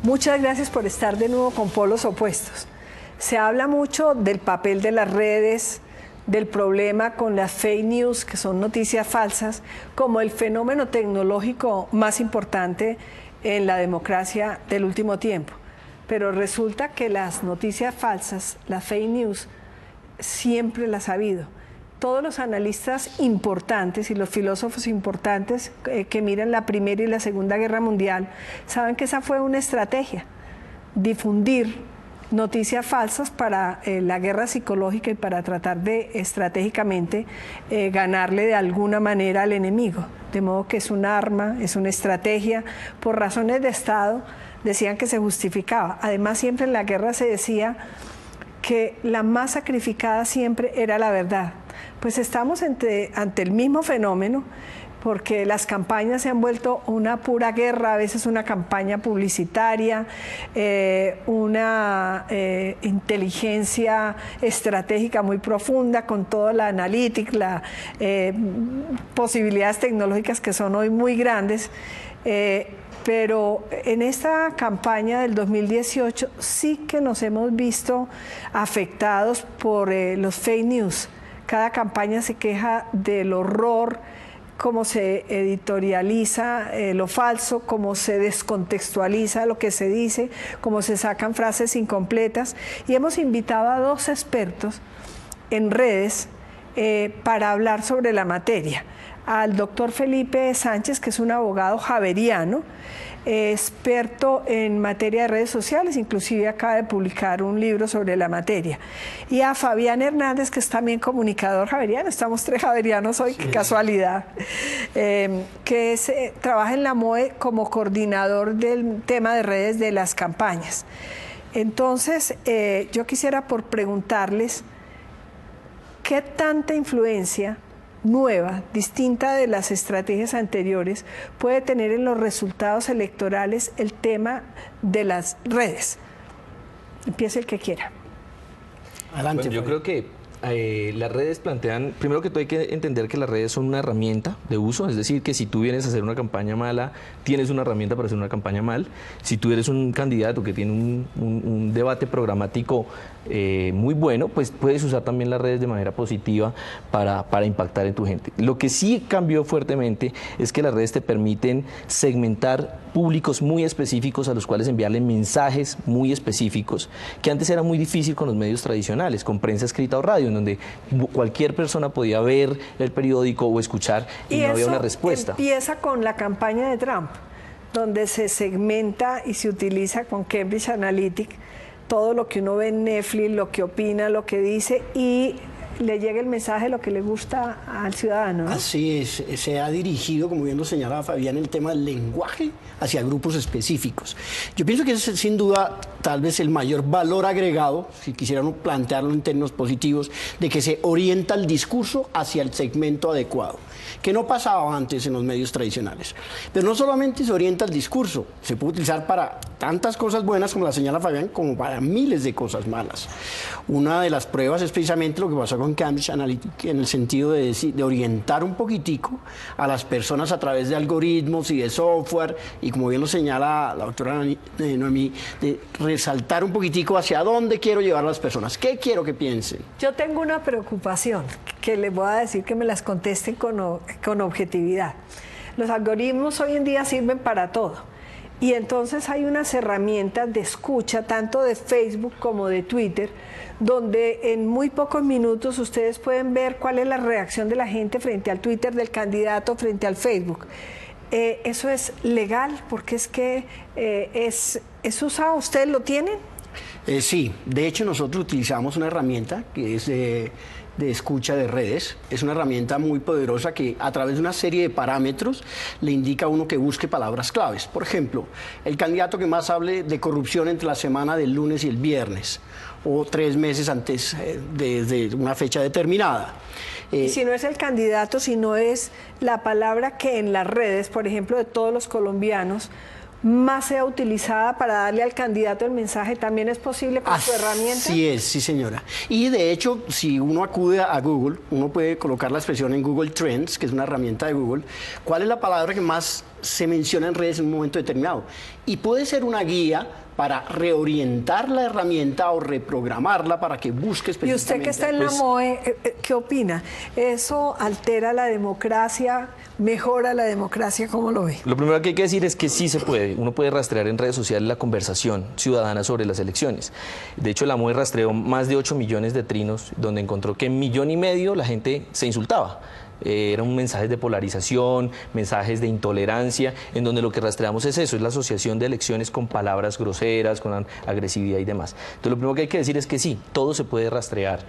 Muchas gracias por estar de nuevo con Polos Opuestos. Se habla mucho del papel de las redes, del problema con las fake news, que son noticias falsas, como el fenómeno tecnológico más importante en la democracia del último tiempo. Pero resulta que las noticias falsas, las fake news, siempre las ha habido. Todos los analistas importantes y los filósofos importantes que miran la Primera y la Segunda Guerra Mundial saben que esa fue una estrategia, difundir noticias falsas para la guerra psicológica y para tratar de estratégicamente ganarle de alguna manera al enemigo. De modo que es un arma, es una estrategia, por razones de Estado decían que se justificaba. Además, siempre en la guerra se decía que la más sacrificada siempre era la verdad. Pues estamos ante el mismo fenómeno, porque las campañas se han vuelto una pura guerra, a veces una campaña publicitaria, una inteligencia estratégica muy profunda con toda la analítica, las posibilidades tecnológicas que son hoy muy grandes. Pero en esta campaña del 2018 sí que nos hemos visto afectados por los fake news. Cada campaña se queja del horror, cómo se editorializa lo falso, cómo se descontextualiza lo que se dice, cómo se sacan frases incompletas. Y hemos invitado a dos expertos en redes para hablar sobre la materia. Al doctor Felipe Sánchez, que es un abogado javeriano, experto en materia de redes sociales, inclusive acaba de publicar un libro sobre la materia. Y a Fabián Hernández, que es también comunicador javeriano, estamos tres javerianos hoy, qué casualidad, que trabaja en la MOE como coordinador del tema de redes de las campañas. Entonces, yo quisiera preguntarles, ¿qué tanta influencia nueva, distinta de las estrategias anteriores, puede tener en los resultados electorales el tema de las redes? Empiece el que quiera. Adelante. Bueno, yo creo que las redes plantean, primero que todo hay que entender que las redes son una herramienta de uso, es decir, que si tú vienes a hacer una campaña mala, tienes una herramienta para hacer una campaña mal. Si tú eres un candidato que tiene un debate programático muy bueno, pues puedes usar también las redes de manera positiva para impactar en tu gente. Lo que sí cambió fuertemente es que las redes te permiten segmentar públicos muy específicos a los cuales enviarle mensajes muy específicos, que antes era muy difícil con los medios tradicionales, con prensa escrita o radio, en donde cualquier persona podía ver el periódico o escuchar y no había una respuesta. Empieza con la campaña de Trump, donde se segmenta y se utiliza con Cambridge Analytica todo lo que uno ve en Netflix, lo que opina, lo que dice, y le llega el mensaje de lo que le gusta al ciudadano, ¿no? Así es, se ha dirigido, como bien lo señalaba Fabián, el tema del lenguaje hacia grupos específicos. Yo pienso que es sin duda tal vez el mayor valor agregado, si quisiéramos plantearlo en términos positivos, de que se orienta el discurso hacia el segmento adecuado, que no pasaba antes en los medios tradicionales. Pero no solamente se orienta el discurso, se puede utilizar para tantas cosas buenas, como la señala Fabián, como para miles de cosas malas. Una de las pruebas es precisamente lo que pasó con Cambridge Analytica, en el sentido de orientar un poquitico a las personas a través de algoritmos y de software, y como bien lo señala la doctora Noemí, de resaltar un poquitico hacia dónde quiero llevar a las personas, qué quiero que piensen. Yo tengo una preocupación, que les voy a decir que me las contesten con objetividad. Los algoritmos hoy en día sirven para todo. Y entonces hay unas herramientas de escucha, tanto de Facebook como de Twitter, donde en muy pocos minutos ustedes pueden ver cuál es la reacción de la gente frente al Twitter del candidato, frente al Facebook. ¿Eso es legal? Porque es que es usado. ¿Ustedes lo tienen? Sí, de hecho nosotros utilizamos una herramienta que es de escucha de redes. Es una herramienta muy poderosa que a través de una serie de parámetros le indica a uno que busque palabras claves. Por ejemplo, el candidato que más hable de corrupción entre la semana del lunes y el viernes, o 3 meses antes de una fecha determinada. Y si no es el candidato, si no es la palabra que en las redes, por ejemplo, de todos los colombianos, más sea utilizada para darle al candidato el mensaje, ¿también es posible con su herramienta? Sí es, sí señora. Y de hecho, si uno acude a Google, uno puede colocar la expresión en Google Trends, que es una herramienta de Google, ¿cuál es la palabra que más se menciona en redes en un momento determinado. Y puede ser una guía para reorientar la herramienta o reprogramarla para que busque específicamente. Y usted que está en la MOE, ¿qué opina? ¿Eso altera la democracia? ¿Mejora la democracia? ¿Cómo lo ve? Lo primero que hay que decir es que sí se puede. Uno puede rastrear en redes sociales la conversación ciudadana sobre las elecciones. De hecho, la MOE rastreó más de 8 millones de trinos, donde encontró que 1,5 millones la gente se insultaba. Eran mensajes de polarización, mensajes de intolerancia, en donde lo que rastreamos es eso, es la asociación de elecciones con palabras groseras, con agresividad y demás. Entonces lo primero que hay que decir es que sí, todo se puede rastrear.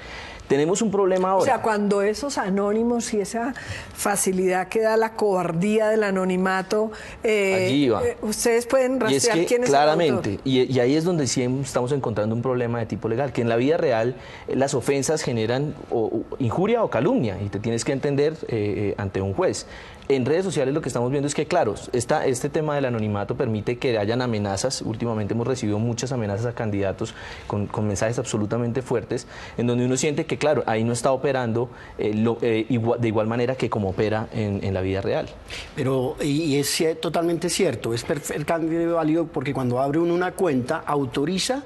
Tenemos un problema ahora. O sea, cuando esos anónimos y esa facilidad que da la cobardía del anonimato, allí va. Ustedes pueden rastrear quién es claramente, el autor. Y ahí es donde sí estamos encontrando un problema de tipo legal, que en la vida real las ofensas generan injuria o calumnia, y te tienes que entender ante un juez. En redes sociales lo que estamos viendo es que, claro, este tema del anonimato permite que hayan amenazas. Últimamente hemos recibido muchas amenazas a candidatos con mensajes absolutamente fuertes, en donde uno siente que, claro, ahí no está operando de igual manera que como opera en la vida real. Pero, y es totalmente cierto, es perfectamente válido porque cuando abre uno una cuenta, autoriza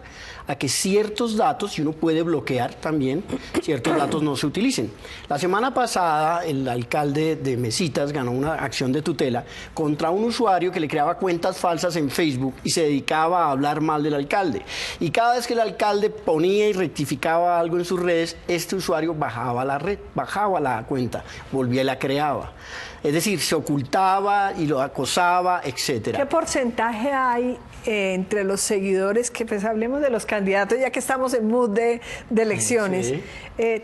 a que ciertos datos, y uno puede bloquear también, ciertos datos no se utilicen. La semana pasada, el alcalde de Mesitas ganó una acción de tutela contra un usuario que le creaba cuentas falsas en Facebook y se dedicaba a hablar mal del alcalde. Y cada vez que el alcalde ponía y rectificaba algo en sus redes, este usuario bajaba la cuenta, volvía y la creaba. Es decir, se ocultaba y lo acosaba, etcétera. ¿Qué porcentaje hay entre los seguidores, que pues hablemos de los candidatos, ya que estamos en mood de elecciones? Sí.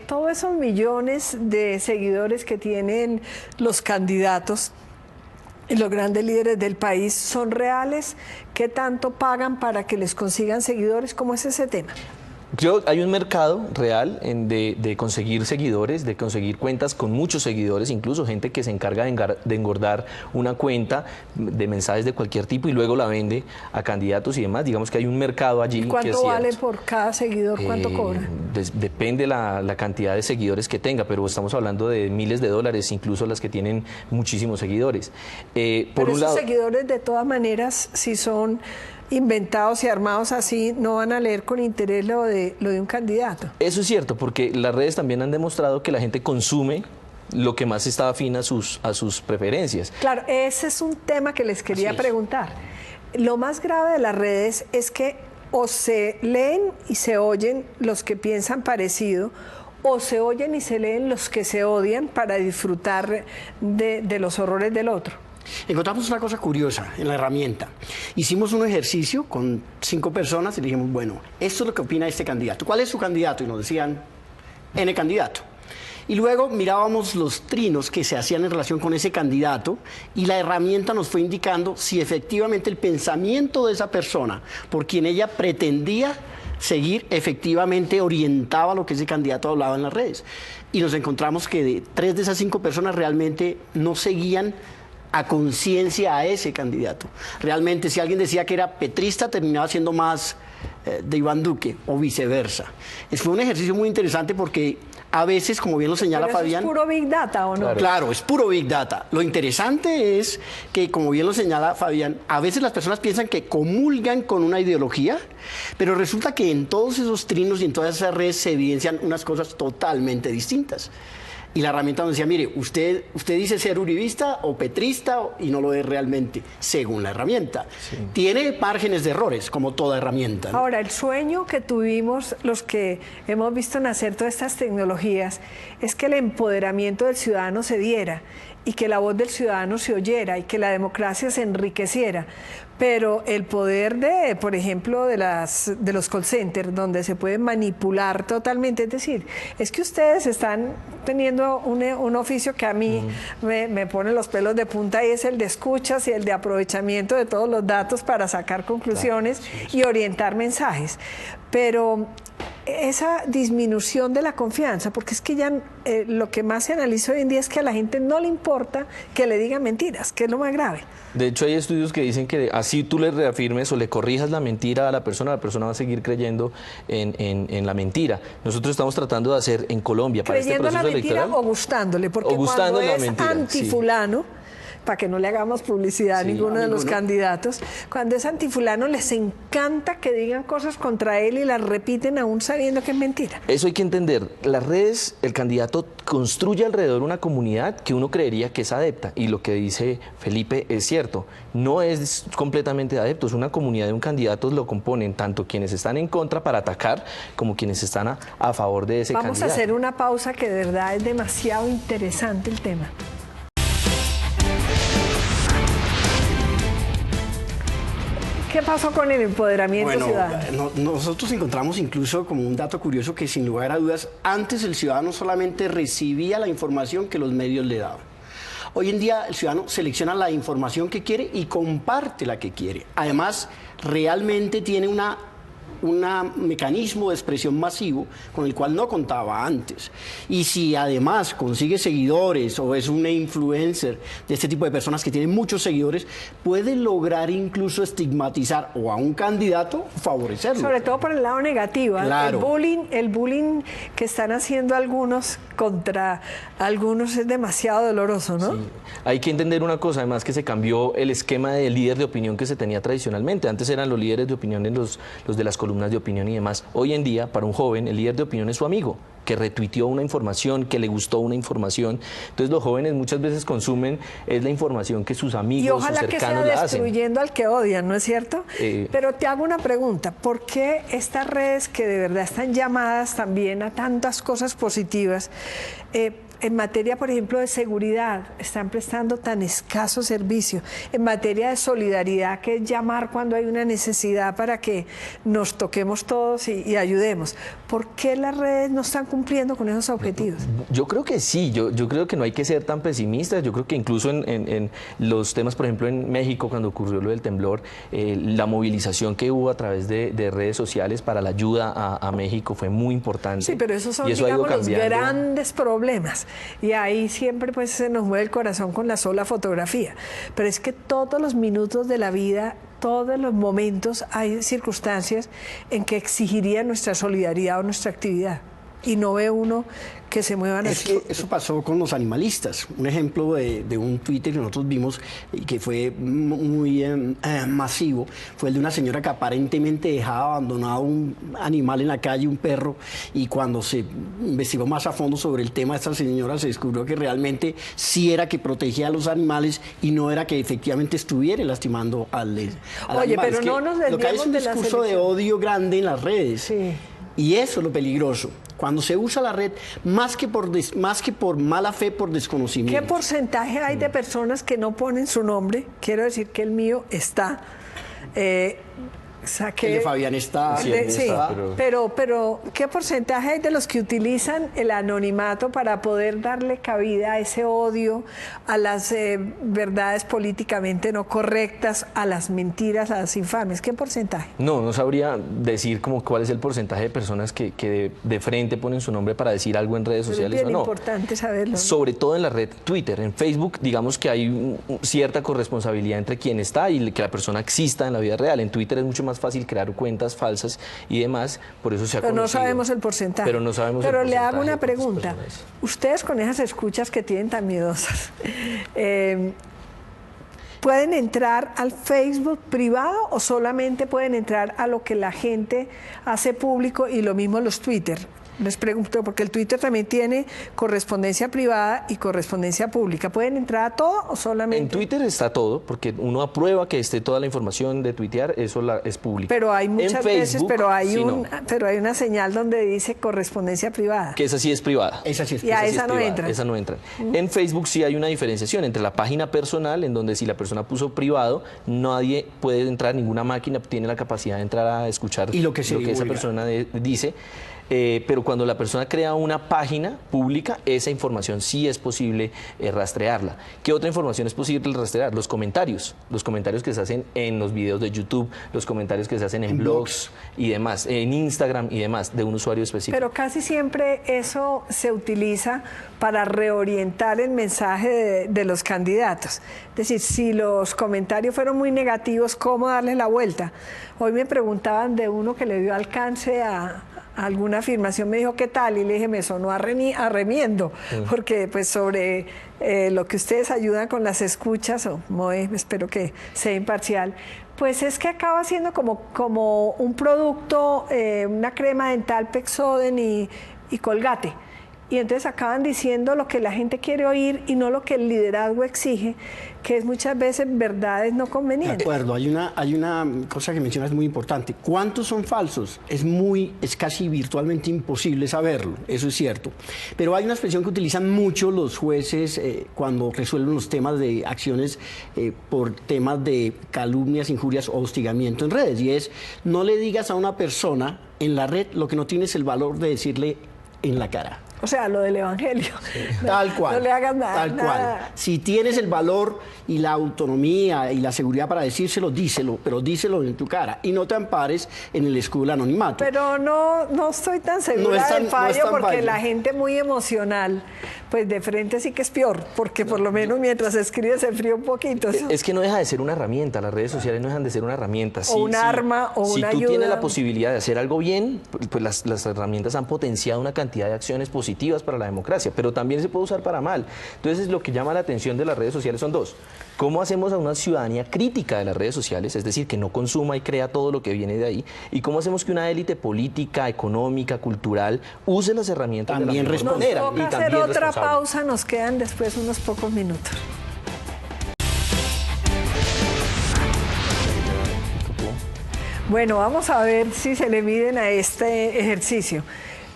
Todos esos millones de seguidores que tienen los candidatos y los grandes líderes del país, ¿son reales? ¿Qué tanto pagan para que les consigan seguidores? ¿Cómo es ese tema? Hay un mercado real de conseguir seguidores, de conseguir cuentas con muchos seguidores, incluso gente que se encarga de engordar una cuenta de mensajes de cualquier tipo y luego la vende a candidatos y demás. Digamos que hay un mercado allí. ¿Y cuánto vale por cada seguidor? ¿Cuánto cobra? Depende la cantidad de seguidores que tenga, pero estamos hablando de miles de dólares, incluso las que tienen muchísimos seguidores. Pero esos seguidores, de todas maneras, si son inventados y armados así, no van a leer con interés lo de un candidato. Eso es cierto, porque las redes también han demostrado que la gente consume lo que más está afín a sus preferencias. Claro, ese es un tema que les quería preguntar. Lo más grave de las redes es que o se leen y se oyen los que piensan parecido, o se oyen y se leen los que se odian para disfrutar de los horrores del otro. Encontramos una cosa curiosa en la herramienta. Hicimos un ejercicio con 5 personas y le dijimos, bueno, esto es lo que opina este candidato. ¿Cuál es su candidato? Y nos decían, N candidato. Y luego mirábamos los trinos que se hacían en relación con ese candidato y la herramienta nos fue indicando si efectivamente el pensamiento de esa persona, por quien ella pretendía seguir, efectivamente orientaba lo que ese candidato hablaba en las redes. Y nos encontramos que 3 de esas 5 personas realmente no seguían a conciencia a ese candidato. Realmente, si alguien decía que era petrista, terminaba siendo más de Iván Duque o viceversa. Fue un ejercicio muy interesante porque a veces, como bien lo señala Fabián... ¿Es puro Big Data o no? Claro, es puro Big Data. Lo interesante es que, como bien lo señala Fabián, a veces las personas piensan que comulgan con una ideología, pero resulta que en todos esos trinos y en todas esas redes se evidencian unas cosas totalmente distintas. Y la herramienta nos decía, mire, usted dice ser uribista o petrista y no lo es realmente, según la herramienta. Sí. Tiene márgenes de errores, como toda herramienta, ¿no? Ahora, el sueño que tuvimos los que hemos visto nacer todas estas tecnologías es que el empoderamiento del ciudadano se diera y que la voz del ciudadano se oyera y que la democracia se enriqueciera. Pero el poder por ejemplo, de los call centers, donde se puede manipular totalmente, es decir, es que ustedes están teniendo un oficio que a mí me pone los pelos de punta, y es el de escuchas y el de aprovechamiento de todos los datos para sacar conclusiones y orientar mensajes. Pero esa disminución de la confianza, porque es que ya lo que más se analiza hoy en día es que a la gente no le importa que le digan mentiras, que es lo más grave. De hecho, hay estudios que dicen que así tú le reafirmes o le corrijas la mentira a la persona va a seguir creyendo en la mentira. Nosotros estamos tratando de hacer en Colombia, para este proceso electoral... ¿Creyendo la mentira o gustándole? Porque cuando es antifulano... para que no le hagamos publicidad a ninguno de los candidatos, cuando es antifulano les encanta que digan cosas contra él y las repiten aún sabiendo que es mentira. Eso hay que entender. Las redes, el candidato construye alrededor una comunidad que uno creería que es adepta, y lo que dice Felipe es cierto, no es completamente adepto, es una comunidad de un candidato, lo componen tanto quienes están en contra para atacar como quienes están a favor de ese candidato. Vamos a hacer una pausa, que de verdad es demasiado interesante el tema. ¿Qué pasó con el empoderamiento ciudadano? Nosotros encontramos incluso como un dato curioso que, sin lugar a dudas, antes el ciudadano solamente recibía la información que los medios le daban. Hoy en día el ciudadano selecciona la información que quiere y comparte la que quiere. Además, realmente tiene un mecanismo de expresión masivo con el cual no contaba antes. Y si además consigue seguidores o es una influencer de este tipo de personas que tienen muchos seguidores, puede lograr incluso estigmatizar o a un candidato favorecerlo. Sobre todo por el lado negativo. Claro. El bullying que están haciendo algunos contra algunos es demasiado doloroso, ¿no? Sí. Hay que entender una cosa, además, que se cambió el esquema de líder de opinión que se tenía tradicionalmente. Antes eran los líderes de opinión en los de las columnas de opinión y demás. Hoy en día, para un joven, el líder de opinión es su amigo, que retuiteó una información, que le gustó una información. Entonces los jóvenes muchas veces consumen es la información que sus amigos, sus cercanos la hacen. Y ojalá que sea destruyendo al que odian, ¿no es cierto? Pero te hago una pregunta, ¿por qué estas redes que de verdad están llamadas también a tantas cosas positivas, en materia, por ejemplo, de seguridad, están prestando tan escaso servicio? En materia de solidaridad, que es llamar cuando hay una necesidad para que nos toquemos todos y ayudemos. ¿Por qué las redes no están cumpliendo con esos objetivos? Yo creo que sí, yo creo que no hay que ser tan pesimistas. Yo creo que incluso en los temas, por ejemplo, en México, cuando ocurrió lo del temblor, la movilización que hubo a través de redes sociales para la ayuda a México fue muy importante. Sí, pero esos son, digamos, los grandes problemas. Y ahí siempre pues se nos mueve el corazón con la sola fotografía. Pero es que todos los minutos de la vida, todos los momentos, hay circunstancias en que exigirían nuestra solidaridad o nuestra actividad. Y no ve uno que se muevan así. Eso pasó con los animalistas. Un ejemplo de un Twitter que nosotros vimos y que fue muy masivo fue el de una señora que aparentemente dejaba abandonado un animal en la calle, un perro, y cuando se investigó más a fondo sobre el tema, esta señora se descubrió que realmente sí era que protegía a los animales y no era que efectivamente estuviera lastimando al Oye, animal. pero no nos desviamos. Lo que hay es un discurso de odio grande en las redes. Sí. Y eso es lo peligroso. Cuando se usa la red, más que por mala fe, por desconocimiento. ¿Qué porcentaje hay de personas que no ponen su nombre? Quiero decir que el mío está. El de Fabián está. Sí, pero ¿qué porcentaje hay de los que utilizan el anonimato para poder darle cabida a ese odio, a las verdades políticamente no correctas, a las mentiras, a las infames? ¿Qué porcentaje? No sabría decir como cuál es el porcentaje de personas que de frente ponen su nombre para decir algo en redes sociales o no. Es importante saberlo, ¿no? Sobre todo en la red Twitter. En Facebook, digamos que hay cierta corresponsabilidad entre quien está y que la persona exista en la vida real. En Twitter es mucho más fácil crear cuentas falsas y demás, por eso se ha conocido. Pero no sabemos el porcentaje. Pero no sabemos Pero el le porcentaje. hago una pregunta. Ustedes, con esas escuchas que tienen tan miedosas, ¿pueden entrar al Facebook privado o solamente pueden entrar a lo que la gente hace público y lo mismo los Twitter? Les pregunto, porque el Twitter también tiene correspondencia privada y correspondencia pública. ¿Pueden entrar a todo o solamente? En Twitter está todo, porque uno aprueba que esté toda la información de tuitear, eso es público. Pero hay muchas veces, pero hay una señal donde dice correspondencia privada. Que esa sí es privada. Esa sí es privada. Y a esa no entra. Esa no entra. En Facebook sí hay una diferenciación entre la página personal, en donde si la persona puso privado, nadie puede entrar, ninguna máquina tiene la capacidad de entrar a escuchar lo que esa persona dice. Pero cuando la persona crea una página pública, esa información sí es posible rastrearla. ¿Qué otra información es posible rastrear? Los comentarios que se hacen en los videos de YouTube, los comentarios que se hacen en blogs y demás, en Instagram y demás, de un usuario específico. Pero casi siempre eso se utiliza para reorientar el mensaje de los candidatos. Es decir, si los comentarios fueron muy negativos, ¿cómo darles la vuelta? Hoy me preguntaban de uno que le dio alcance a alguna afirmación me dijo, ¿qué tal? Y le dije, me sonó a remiendo, porque pues sobre lo que ustedes ayudan con las escuchas, o Moe, espero que sea imparcial, pues es que acaba siendo como un producto, una crema dental Pexoden y Colgate. Y entonces acaban diciendo lo que la gente quiere oír y no lo que el liderazgo exige, que es muchas veces verdades no convenientes. De acuerdo, hay una cosa que mencionas muy importante. ¿Cuántos son falsos? Es casi virtualmente imposible saberlo, eso es cierto. Pero hay una expresión que utilizan mucho los jueces cuando resuelven los temas de acciones por temas de calumnias, injurias o hostigamiento en redes, y es: no le digas a una persona en la red lo que no tienes el valor de decirle en la cara. O sea, lo del evangelio. No, tal cual. No le hagas nada. Tal cual. Si tienes el valor y la autonomía y la seguridad para decírselo, díselo, pero díselo en tu cara y no te ampares en el escudo del anonimato. Pero no estoy tan segura del fallo, porque la gente muy emocional, pues de frente sí que es peor, porque por lo menos mientras escribe se enfría un poquito. Es que no deja de ser una herramienta, las redes sociales no dejan de ser una herramienta. O un arma o una ayuda. Si tú tienes la posibilidad de hacer algo bien, pues las herramientas han potenciado una cantidad de acciones positivas para la democracia, pero también se puede usar para mal. Entonces, lo que llama la atención de las redes sociales son dos: ¿cómo hacemos a una ciudadanía crítica de las redes sociales, es decir, que no consuma y crea todo lo que viene de ahí? ¿Y cómo hacemos que una élite política, económica, cultural use las herramientas también de la mejor manera? Nos toca hacer otra pausa, nos quedan después unos pocos minutos. Bueno, vamos a ver si se le miden a este ejercicio.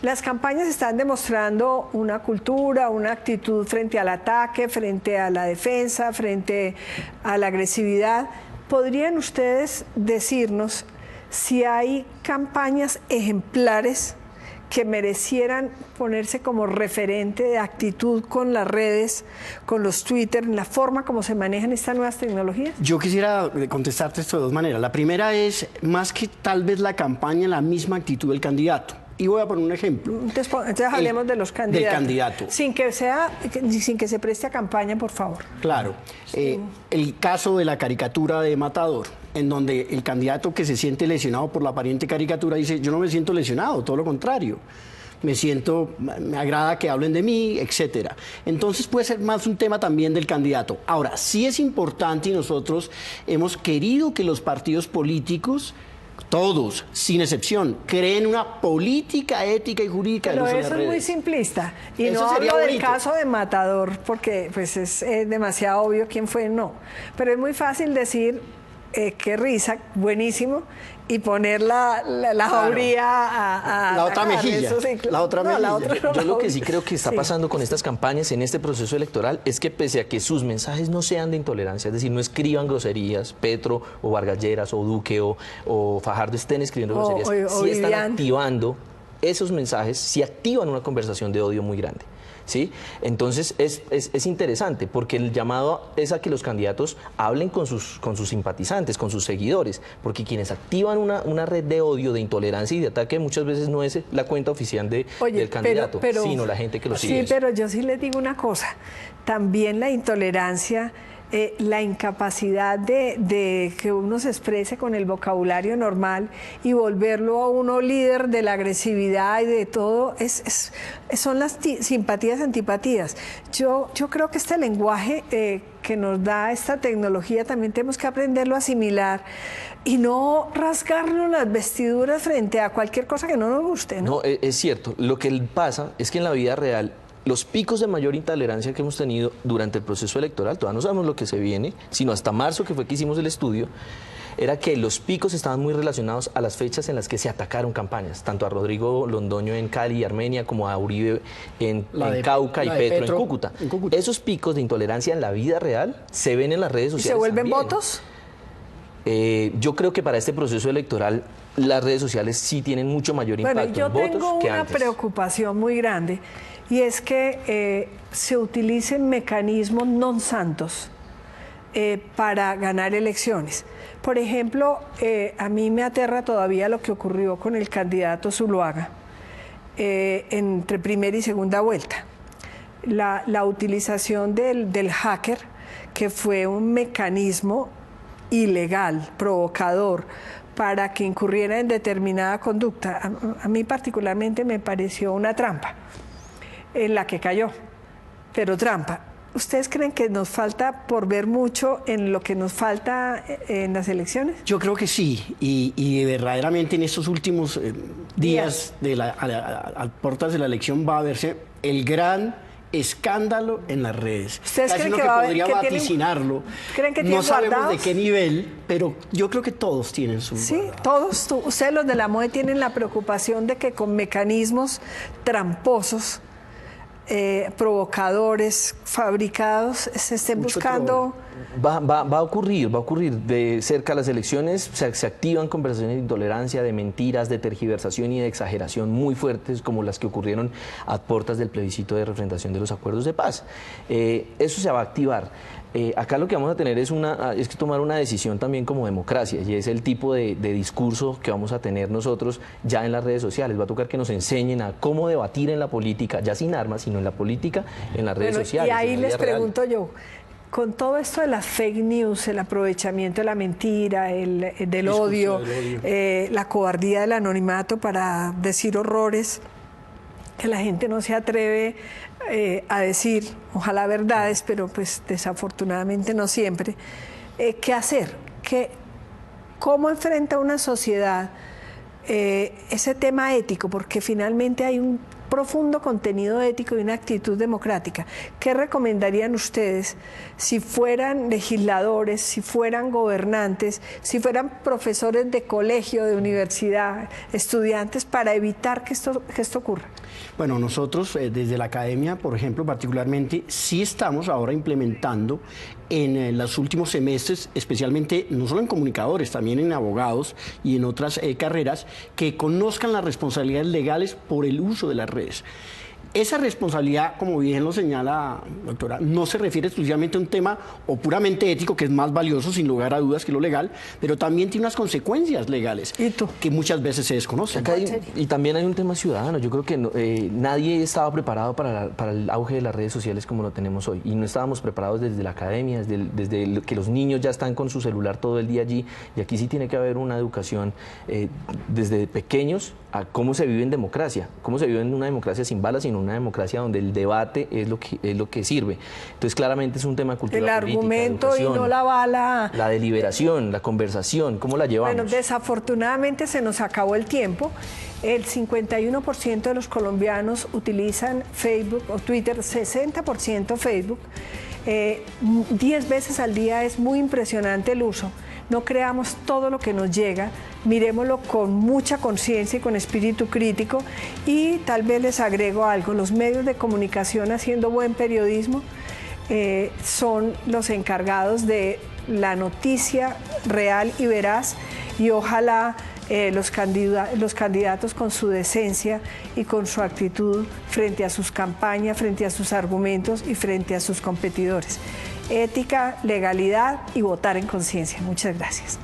Las campañas están demostrando una cultura, una actitud frente al ataque, frente a la defensa, frente a la agresividad. ¿Podrían ustedes decirnos si hay campañas ejemplares que merecieran ponerse como referente de actitud con las redes, con los Twitter, en la forma como se manejan estas nuevas tecnologías? Yo quisiera contestarte esto de dos maneras. La primera es, más que tal vez la campaña, la misma actitud del candidato. Y voy a poner un ejemplo. Entonces hablemos de los candidatos. Del candidato. Sin que se preste a campaña, por favor. Claro. Sí. El caso de la caricatura de Matador, en donde el candidato que se siente lesionado por la aparente caricatura dice: yo no me siento lesionado, todo lo contrario. Me agrada que hablen de mí, etcétera. Entonces puede ser más un tema también del candidato. Ahora, sí es importante, y nosotros hemos querido que los partidos políticos, todos, sin excepción, creen una política ética y jurídica. Pero eso es muy simplista. Y eso no hablo del caso de Matador, porque pues es demasiado obvio quién fue, no. Pero es muy fácil decir, qué risa, buenísimo, y poner la jauría a la otra mejilla. La otra mejilla. Yo lo que sí creo que está pasando con estas campañas en este proceso electoral es que, pese a que sus mensajes no sean de intolerancia, es decir, no escriban groserías, Petro o Vargas Lleras o Duque o Fajardo estén escribiendo groserías, sí están activando esos mensajes, sí activan una conversación de odio muy grande. ¿Sí? Entonces es interesante, porque el llamado es a que los candidatos hablen con sus simpatizantes, con sus seguidores, porque quienes activan una red de odio, de intolerancia y de ataque muchas veces no es la cuenta oficial del candidato, sino la gente que lo sigue. Sí, pero yo sí les digo una cosa, también la intolerancia, la incapacidad de que uno se exprese con el vocabulario normal y volverlo a uno líder de la agresividad y de todo, son las simpatías, antipatías. Yo creo que este lenguaje que nos da esta tecnología también tenemos que aprenderlo a asimilar y no rasgarnos las vestiduras frente a cualquier cosa que no nos guste, ¿no? No, es cierto. Lo que pasa es que en la vida real, los picos de mayor intolerancia que hemos tenido durante el proceso electoral, todavía no sabemos lo que se viene, sino hasta marzo, que fue que hicimos el estudio, era que los picos estaban muy relacionados a las fechas en las que se atacaron campañas, tanto a Rodrigo Londoño en Cali y Armenia, como a Uribe en Cauca y Petro en Cúcuta. Esos picos de intolerancia en la vida real se ven en las redes sociales. ¿Y se vuelven también votos? Yo creo que para este proceso electoral las redes sociales sí tienen mucho mayor impacto en votos que antes. Yo tengo una preocupación muy grande, y es que se utilicen mecanismos non santos para ganar elecciones. Por ejemplo, a mí me aterra todavía lo que ocurrió con el candidato Zuluaga entre primera y segunda vuelta. La utilización del hacker, que fue un mecanismo ilegal, provocador, para que incurriera en determinada conducta. A mí particularmente me pareció una trampa en la que cayó, pero trampa. ¿Ustedes creen que nos falta por ver mucho en lo que nos falta en las elecciones? Yo creo que sí, y verdaderamente en estos últimos días a puertas de la elección va a verse el gran escándalo en las redes. ¿Ustedes Casi creen uno que podría vaticinarlo. ¿Creen que no sabemos guardados? de qué nivel, pero yo creo que todos tienen su Sí, guardado. todos. Ustedes los de la MOE tienen la preocupación de que con mecanismos tramposos, provocadores, fabricados, se estén buscando... Va a ocurrir de cerca las elecciones, se activan conversaciones de intolerancia, de mentiras, de tergiversación y de exageración muy fuertes como las que ocurrieron a puertas del plebiscito de refrendación de los acuerdos de paz. Eso se va a activar. Acá lo que vamos a tener es que tomar una decisión también como democracia, y es el tipo de discurso que vamos a tener nosotros ya en las redes sociales. Va a tocar que nos enseñen a cómo debatir en la política, ya sin armas, sino en la política, en las redes sociales. Y ahí les pregunto yo, con todo esto de las fake news, el aprovechamiento de la mentira, del odio, la cobardía del anonimato para decir horrores, que la gente no se atreve a decir, ojalá verdades, pero pues desafortunadamente no siempre. ¿Qué hacer? ¿Cómo enfrenta una sociedad ese tema ético? Porque finalmente hay un profundo contenido ético y una actitud democrática. ¿Qué recomendarían ustedes si fueran legisladores, si fueran gobernantes, si fueran profesores de colegio, de universidad, estudiantes, para evitar que esto ocurra? Bueno, nosotros desde la academia, por ejemplo, particularmente, sí estamos ahora implementando en los últimos semestres, especialmente no solo en comunicadores, también en abogados y en otras carreras, que conozcan las responsabilidades legales por el uso de las redes. Esa responsabilidad, como bien lo señala, doctora, no se refiere exclusivamente a un tema o puramente ético, que es más valioso sin lugar a dudas que lo legal, pero también tiene unas consecuencias legales que muchas veces se desconocen. Y también hay un tema ciudadano. Yo creo que nadie estaba preparado para el auge de las redes sociales como lo tenemos hoy, y no estábamos preparados desde la academia, desde que los niños ya están con su celular todo el día allí, y aquí sí tiene que haber una educación desde pequeños a cómo se vive en democracia, cómo se vive en una democracia sin balas, sino una democracia donde el debate es lo que sirve. Entonces claramente es un tema de cultura política, el argumento y no la bala. La deliberación, la conversación, ¿cómo la llevamos? Bueno, desafortunadamente se nos acabó el tiempo. El 51% de los colombianos utilizan Facebook o Twitter, 60% Facebook. 10 veces al día es muy impresionante el uso. No creamos todo lo que nos llega, miremoslo con mucha conciencia y con espíritu crítico, y tal vez les agrego algo: los medios de comunicación haciendo buen periodismo son los encargados de la noticia real y veraz, y ojalá los candidatos con su decencia y con su actitud frente a sus campañas, frente a sus argumentos y frente a sus competidores. Ética, legalidad y votar en conciencia. Muchas gracias.